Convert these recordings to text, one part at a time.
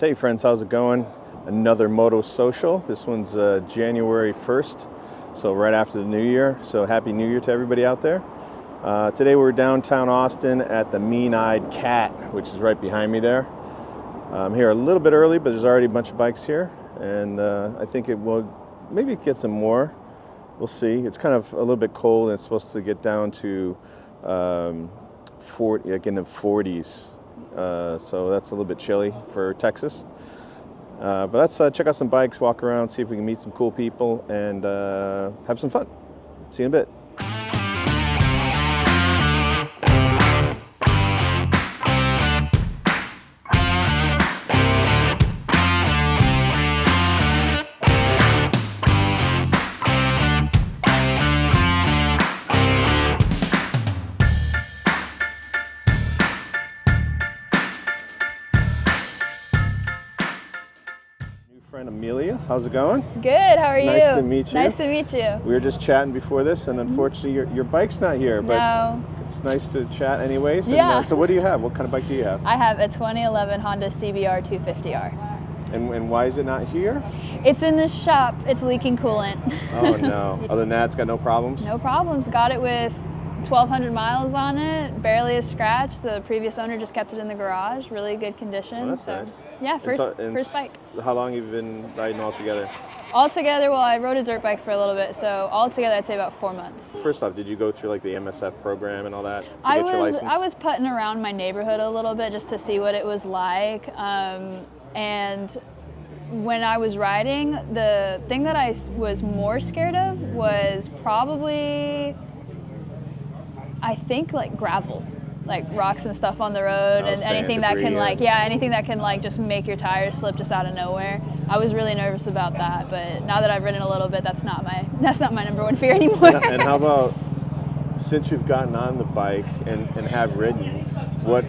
Hey friends, how's it going? Another Moto Social. This one's January 1st, so right after the new year. So happy new year to everybody out there. Today we're downtown Austin at the Mean-Eyed Cat, which is right behind me there. I'm here a little bit early, but there's already a bunch of bikes here, and I think it will maybe get some more. We'll see. It's kind of a little bit cold, and it's supposed to get down to 40, like in the 40s. So that's a little bit chilly for Texas. But let's check out some bikes, walk around, see if we can meet some cool people, and have some fun. See you in a bit. Friend Amelia, how's it going? Good, how are you? Nice to meet you. Nice to meet you. We were just chatting before this, and unfortunately your bike's not here, but no. It's nice to chat anyways. Yeah. So what do you have? What kind of bike do you have? I have a 2011 Honda CBR 250R. And why is it not here? It's in the shop. It's leaking coolant. Oh no. Other than that, it's got no problems? No problems. Got it with 1,200 miles on it, barely a scratch. The previous owner just kept it in the garage. Really good condition. Oh, that's so, nice. Yeah, first bike. How long have you been riding all together? Altogether, well, I rode a dirt bike for a little bit, so altogether I'd say about 4 months. First off, did you go through like the MSF program and all that to I get your license? was putting around my neighborhood a little bit just to see what it was like, and when I was riding, the thing that I was more scared of was probably, I think, like gravel, like rocks and stuff on the road, and anything that can anything that can just make your tires slip just out of nowhere. I was really nervous about that, but now that I've ridden a little bit, that's not my number one fear anymore. And how about, since you've gotten on the bike and have ridden, what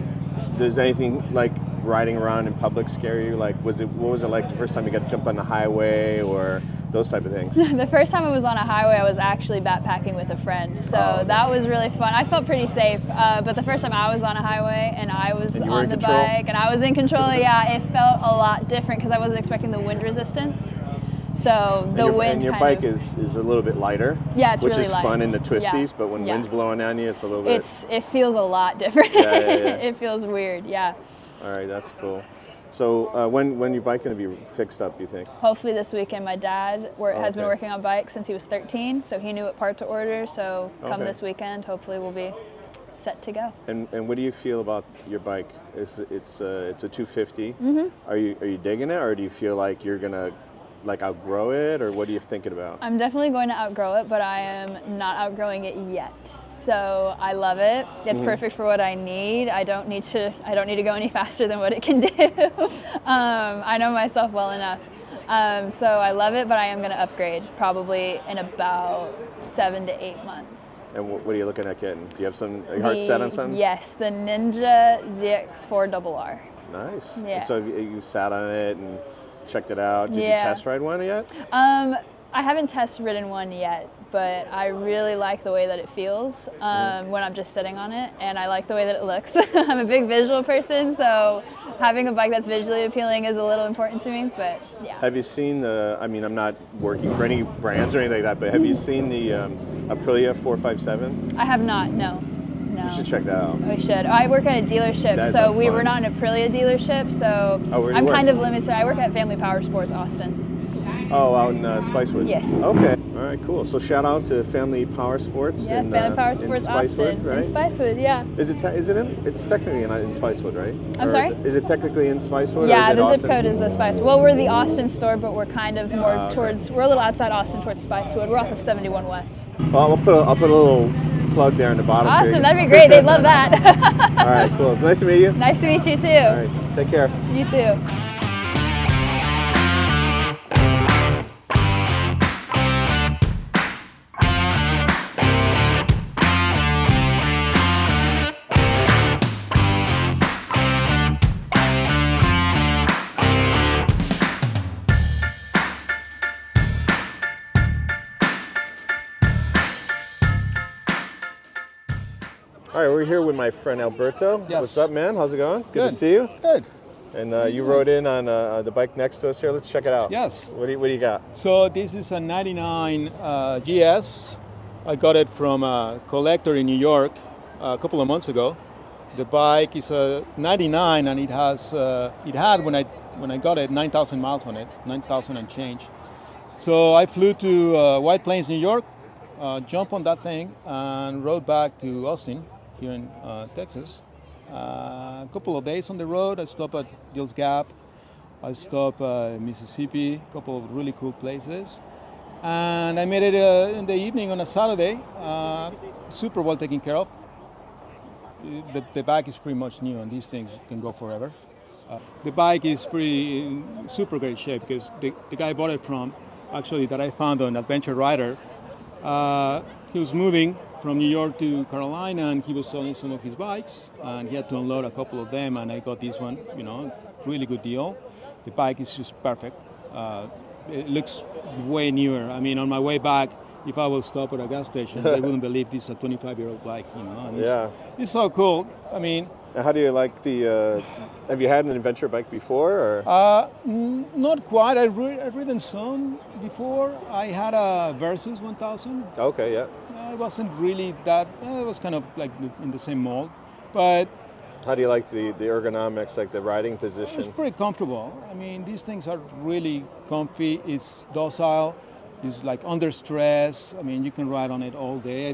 does anything like riding around in public scare you? Like, what was it like the first time you got jumped on the highway or those type of things? The first time I was on a highway, I was actually backpacking with a friend, so that was really fun. I felt pretty safe, but the first time I was on a highway and I was on the bike and I was in control, yeah, it felt a lot different because I wasn't expecting the wind resistance. So the wind. And your bike is a little bit lighter. Yeah, it's really light. Which is fun in the twisties, but when wind's blowing on you, it's a little bit. It feels a lot different. Yeah. It feels weird. Yeah. All right, that's cool. So when your bike going to be fixed up, you think? Hopefully this weekend. My dad has been working on bikes since he was 13, so he knew what part to order. So come this weekend, hopefully we'll be set to go. And what do you feel about your bike? It's a 250. Mm-hmm. Are you digging it, or do you feel like you're gonna outgrow it, or what are you thinking about? I'm definitely going to outgrow it, but I am not outgrowing it yet. So I love it. It's perfect for what I need. I don't need to go any faster than what it can do. I know myself well enough. So I love it, but I am going to upgrade probably in about 7 to 8 months. And what are you looking at getting? Do you have your heart set on something? Yes, the Ninja ZX4RR. Nice. Yeah. And so you sat on it and checked it out. Did you test ride one yet? I haven't test ridden one yet, but I really like the way that it feels when I'm just sitting on it, and I like the way that it looks. I'm a big visual person, so having a bike that's visually appealing is a little important to me, but yeah. Have you seen I'm not working for any brands or anything like that, but have you seen the Aprilia 457? I have not, no. You should check that out. I should. I work at a dealership, so we're not an Aprilia dealership, so I'm kind of limited. I work at Family Power Sports Austin. Oh, out in Spicewood? Yes. Okay. All right, cool. So shout out to Family Power Sports. Yeah, Family Power Sports Austin. Right? In Spicewood, yeah. It's technically in Spicewood, right? I'm sorry? Is it technically in Spicewood? Yeah, or is it the Austin? zip code is the Spicewood. Well, we're the Austin store, but we're kind of more towards, we're a little outside Austin towards Spicewood. We're off of 71 West. Well, I'll put a little plug there in the bottom. Awesome, that'd be great. They'd love that. All right, cool. It's nice to meet you. Nice to meet you too. All right, take care. You too. All right, we're here with my friend Alberto. Yes. What's up, man? How's it going? Good to see you. Good. And you rode in on the bike next to us here. Let's check it out. Yes. What do you got? So this is a 99 GS. I got it from a collector in New York a couple of months ago. The bike is a 99, and it had when I got it 9,000 miles on it, 9,000 and change. So I flew to White Plains, New York, jumped on that thing, and rode back to Austin here in Texas. A couple of days on the road. I stopped at Gills Gap. I stopped in Mississippi, a couple of really cool places. And I made it in the evening on a Saturday, super well taken care of. The bike is pretty much new, and these things can go forever. The bike is in super great shape because the guy I bought it from, actually, that I found on Adventure Rider, he was moving from New York to Carolina, and he was selling some of his bikes, and he had to unload a couple of them, and I got this one, really good deal. The bike is just perfect. It looks way newer. I mean, on my way back, if I will stop at a gas station, they wouldn't believe this is a 25-year-old bike, and it's so cool. I mean, how do you like the? Have you had an adventure bike before, or? Not quite. I've ridden some before. I had a Versus 1000. Okay, yeah. It wasn't really that. It was kind of like in the same mold, but. How do you like the ergonomics, like the riding position? It's pretty comfortable. I mean, these things are really comfy. It's docile. It's like under stress. I mean, you can ride on it all day. I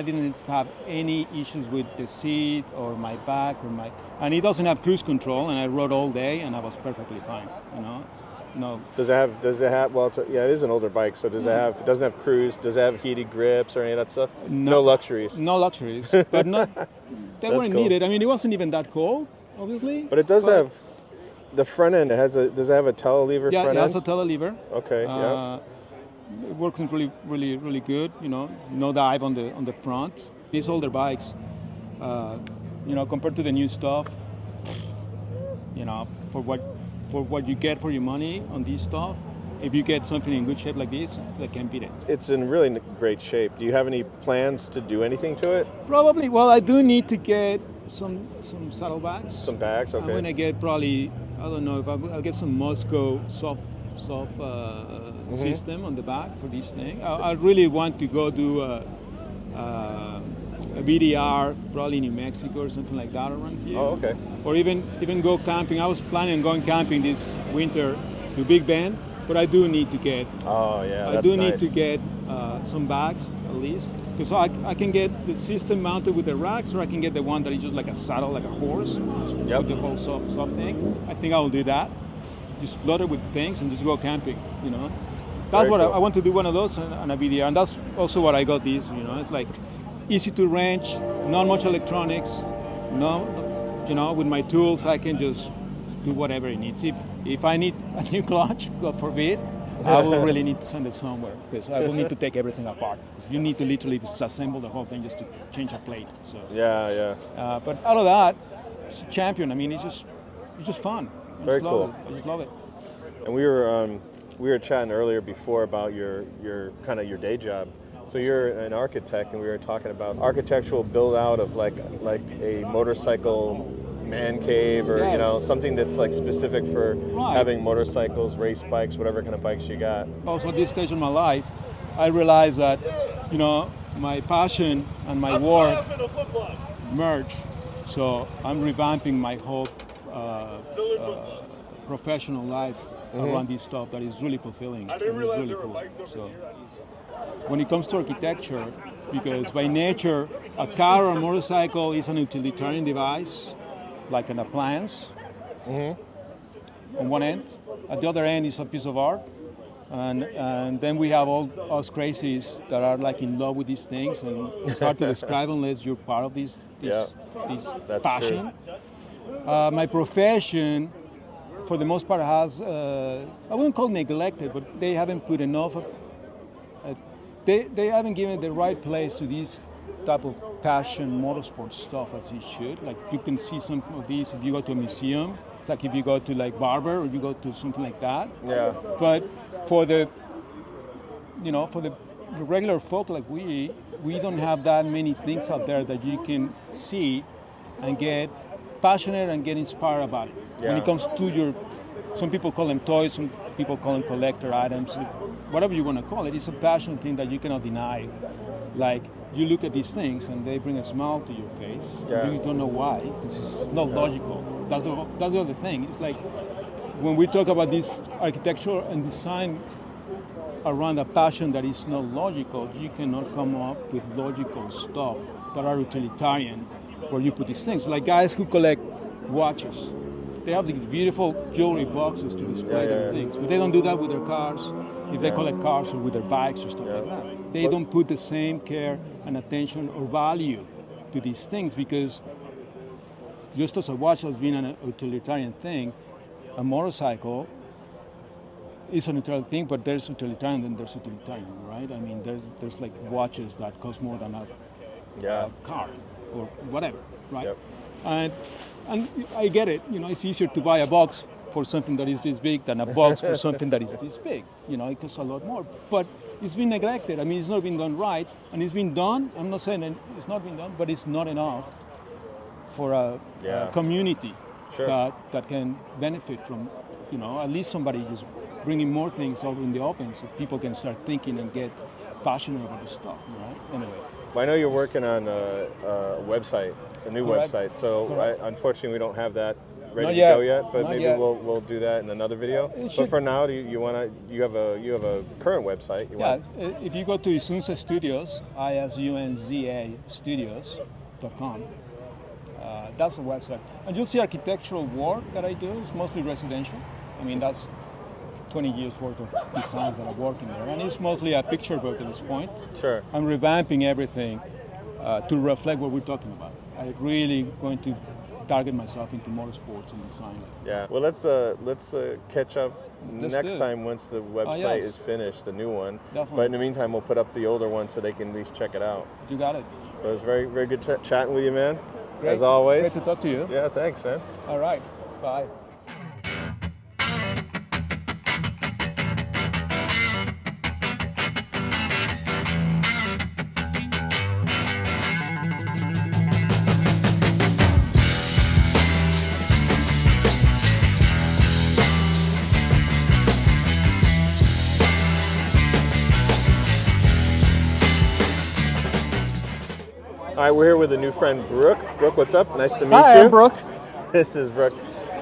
didn't have any issues with the seat or my back and it doesn't have cruise control, and I rode all day and I was perfectly fine. No. Does it have? Well, it is an older bike, so it doesn't have cruise? Does it have heated grips or any of that stuff? No luxuries. No luxuries, but they weren't cool. needed. I mean, it wasn't even that cold, obviously. But it does have the front end. Does it have a telelever front end? Yeah, it has a telelever. Okay. Yeah. It works really, really, really good. No dive on the front. These older bikes, compared to the new stuff, for what you get for your money on this stuff, if you get something in good shape like this, they can't beat it. It's in really great shape. Do you have any plans to do anything to it? Probably. Well, I do need to get some saddlebags. Some bags. Okay. I'm gonna get probably, I don't know if I'll get some Moscow soft system on the back for this thing. I really want to go do a BDR, probably New Mexico or something like that around here. Oh, okay. Or even go camping. I was planning on going camping this winter to Big Bend, but I do need to get. Oh yeah, I do need to get some bags at least, because I can get the system mounted with the racks, or I can get the one that is just like a saddle, like a horse, with the whole soft thing. I think I will do that. Just load it with things and just go camping. That's what cool. I want to do, one of those on a BDR, and that's also what I got these. It's like easy to wrench, not much electronics. With my tools I can just do whatever it needs. If I need a new clutch, God forbid, I will really need to send it somewhere, because I will need to take everything apart. You need to literally disassemble the whole thing just to change a plate. So yeah. But out of that, it's a champion. I mean, it's just fun. Very cool. I just love it. And we were chatting earlier before about your kind of your day job. So you're an architect, and we were talking about architectural build out of like a motorcycle man cave, or something that's like specific for having motorcycles, race bikes, whatever kind of bikes you got. Also, at this stage of my life, I realized that my passion and my work merge. So I'm revamping my whole professional life around this stuff that is really fulfilling. It's really cool. So when it comes to architecture, because by nature, a car or a motorcycle is an utilitarian device, like an appliance, on one end. At the other end is a piece of art. And then we have all us crazies that are like in love with these things, and it's hard to describe unless you're part of this passion. My profession, for the most part, has, I wouldn't call it neglected, but they haven't put enough of, they haven't given the right place to this type of passion motorsport stuff as it should. Like, you can see some of these if you go to a museum, like if you go to like Barber or you go to something like that. Yeah. But for the regular folk like we don't have that many things out there that you can see and get passionate and get inspired about it. When it comes to some people call them toys, some people call them collector items, whatever you want to call it. It's a passion thing that you cannot deny. Like, you look at these things and they bring a smile to your face. Yeah. You don't know why. It's not logical. That's the other thing. It's like when we talk about this architecture and design around a passion that is not logical, you cannot come up with logical stuff that are utilitarian where you put these things. Like guys who collect watches. They have these beautiful jewelry boxes to display their things, but they don't do that with their cars. If they collect cars or with their bikes or stuff like that, they don't put the same care and attention or value to these things, because just as a watch has been an utilitarian thing, a motorcycle is an utilitarian thing, but there's utilitarian and there's utilitarian, right? I mean, there's like watches that cost more than a car or whatever, right? Yep. And I get it, it's easier to buy a box for something that is this big than a box for something that is this big. It costs a lot more. But it's been neglected. I mean, it's not been done right. And it's been done, I'm not saying it's not been done, but it's not enough for a community that can benefit from, at least somebody just bringing more things out in the open so people can start thinking and get passionate about the stuff, right? Anyway. Well, I know you're working on a website, a new website. So unfortunately, we don't have that ready to go yet. But maybe we'll do that in another video. But for now, you have a current website? If you go to Isunza Studios, ISUNZA Studios.com, that's the website, and you'll see architectural work that I do. It's mostly residential. I mean, that's 20 years worth of designs that are working there, and it's mostly a picture book at this point. Sure. I'm revamping everything to reflect what we're talking about. I'm really going to target myself into motorsports and design. Yeah. Well, let's catch up next time once the website is finished, the new one. Definitely. But in the meantime, we'll put up the older one so they can at least check it out. You got it. But it was very, very good chatting with you, man. Great. As always. Great to talk to you. Yeah. Thanks, man. All right. Bye. All right, we're here with a new friend, Brooke. Brooke, what's up? Nice to meet you. Hi, I'm Brooke. This is Brooke.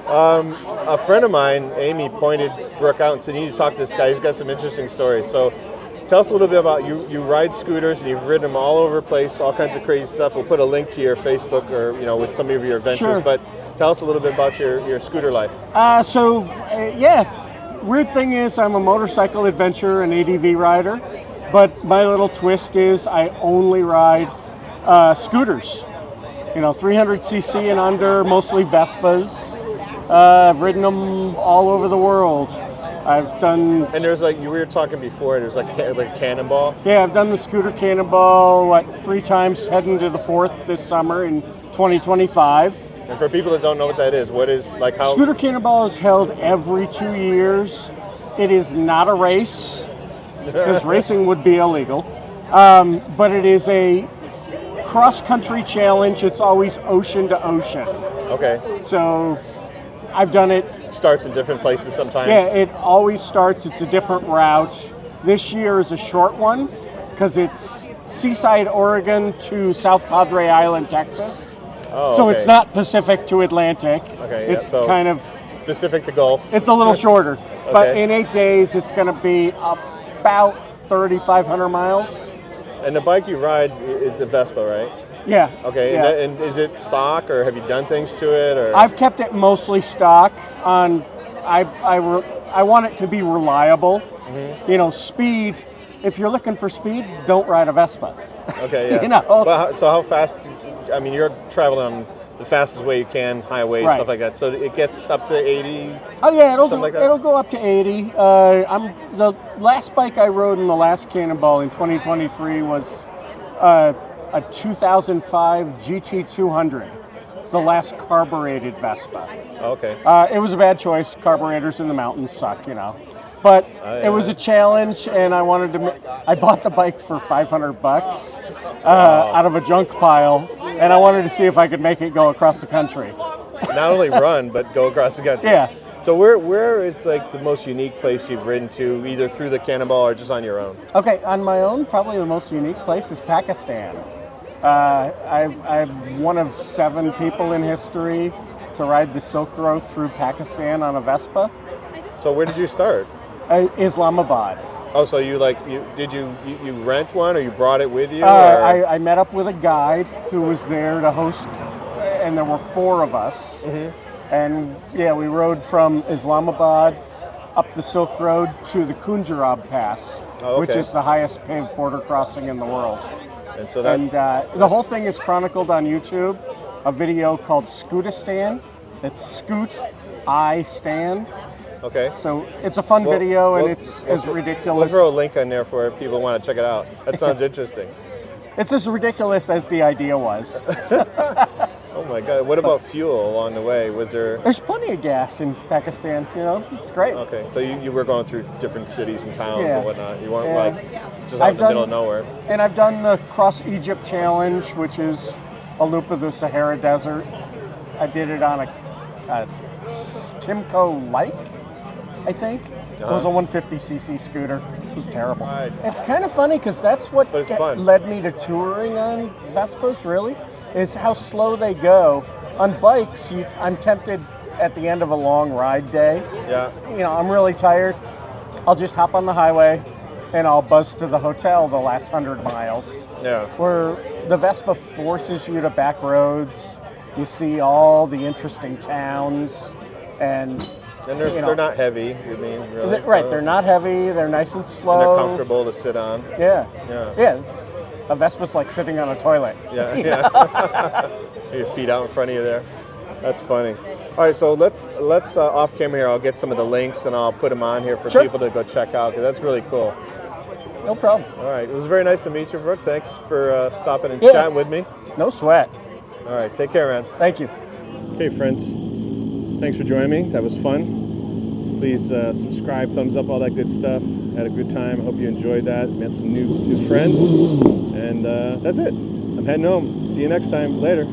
A friend of mine, Amy, pointed Brooke out and said, you need to talk to this guy. He's got some interesting stories. So tell us a little bit about you. You ride scooters and you've ridden them all over the place, all kinds of crazy stuff. We'll put a link to your Facebook or, with some of your adventures. Sure. But tell us a little bit about your scooter life. Weird thing is I'm a motorcycle adventurer and ADV rider, but my little twist is I only ride scooters, 300cc and under, mostly Vespas. I've ridden them all over the world. I've done... And there's we were talking before, there's like Cannonball. Yeah, I've done the scooter Cannonball, 3 times, heading to the 4th this summer in 2025. And for people that don't know what that is, what is, how... Scooter Cannonball is held every 2 years. It is not a race, because racing would be illegal. But it is a cross-country challenge. It's always ocean to ocean. Okay. So I've done it. Starts in different places sometimes. Yeah, it always starts. It's a different route. This year is a short one because it's Seaside, Oregon to South Padre Island, Texas. Oh, so it's not Pacific to Atlantic. Okay, it's kind of Pacific to Gulf. It's a little shorter. Okay. But in 8 days, it's going to be about 3,500 miles. And the bike you ride is the Vespa, right? Yeah. Okay, yeah. And is it stock, or have you done things to it? Or I've kept it mostly stock. I want it to be reliable. Mm-hmm. Speed. If you're looking for speed, don't ride a Vespa. Okay, yeah. But so how fast? You're traveling on the fastest way you can, highways, stuff like that. So it gets up to 80. Oh yeah, it'll go up to 80. The last bike I rode in the last Cannonball in 2023 was a 2005 GT200. It's the last carbureted Vespa. Okay. It was a bad choice. Carburetors in the mountains suck, But it was a challenge, and I wanted to. I bought the bike for $500 out of a junk pile, and I wanted to see if I could make it go across the country. not only run, but go across the country. Yeah. So where is like the most unique place you've ridden to, either through the Cannonball or just on your own? Okay, on my own, probably the most unique place is Pakistan. I'm one of 7 people in history to ride the Silk Road through Pakistan on a Vespa. So where did you start? Islamabad. Oh, so you rent one, or you brought it with you? I met up with a guide who was there to host, and there were 4 of us. Mm-hmm. And yeah, we rode from Islamabad up the Silk Road to the Kunjarab Pass, which is the highest paved border crossing in the world. And so that, the whole thing is chronicled on YouTube, a video called Scootistan. It's Scoot, I Stan. okay. So it's a fun video, and it's as ridiculous. We'll throw a link on there for if people want to check it out. That sounds interesting. It's as ridiculous as the idea was. Oh my God! What about fuel along the way? Was there? There's plenty of gas in Pakistan. You know, it's great. Okay, so you were going through different cities and towns Yeah. and whatnot. You weren't Yeah. like just out in the middle of nowhere. And I've done the Cross Egypt Challenge, which is a loop of the Sahara Desert. I did it on a Kimco Lake, I think. It was a 150cc scooter. It was terrible. Right. It's kind of funny because that's what But it's fun. led me to touring on Vespas, really, is how slow they go. On bikes, I'm tempted at the end of a long ride day. Yeah. You know, I'm really tired. I'll just hop on the highway and I'll buzz to the hotel the last 100 miles. Yeah. Where the Vespa forces you to back roads. You see all the interesting towns, and they're not heavy. You mean really? right? So- They're not heavy. They're nice and slow. And they're comfortable to sit on. Yeah. Yeah. Yeah. A Vespa's like sitting on a toilet. Yeah. Yeah. Your feet out in front of you there. That's funny. All right, so let's off camera here. I'll get some of the links and I'll put them on here for people to go check out, because that's really cool. No problem. All right, it was very nice to meet you, Brooke. Thanks for stopping and chatting with me. No sweat. All right, take care, man. Thank you. Okay, friends. Thanks for joining me. That was fun. Please subscribe, thumbs up, all that good stuff. Had a good time. Hope you enjoyed that. Met some new friends. And that's it. I'm heading home. See you next time. Later.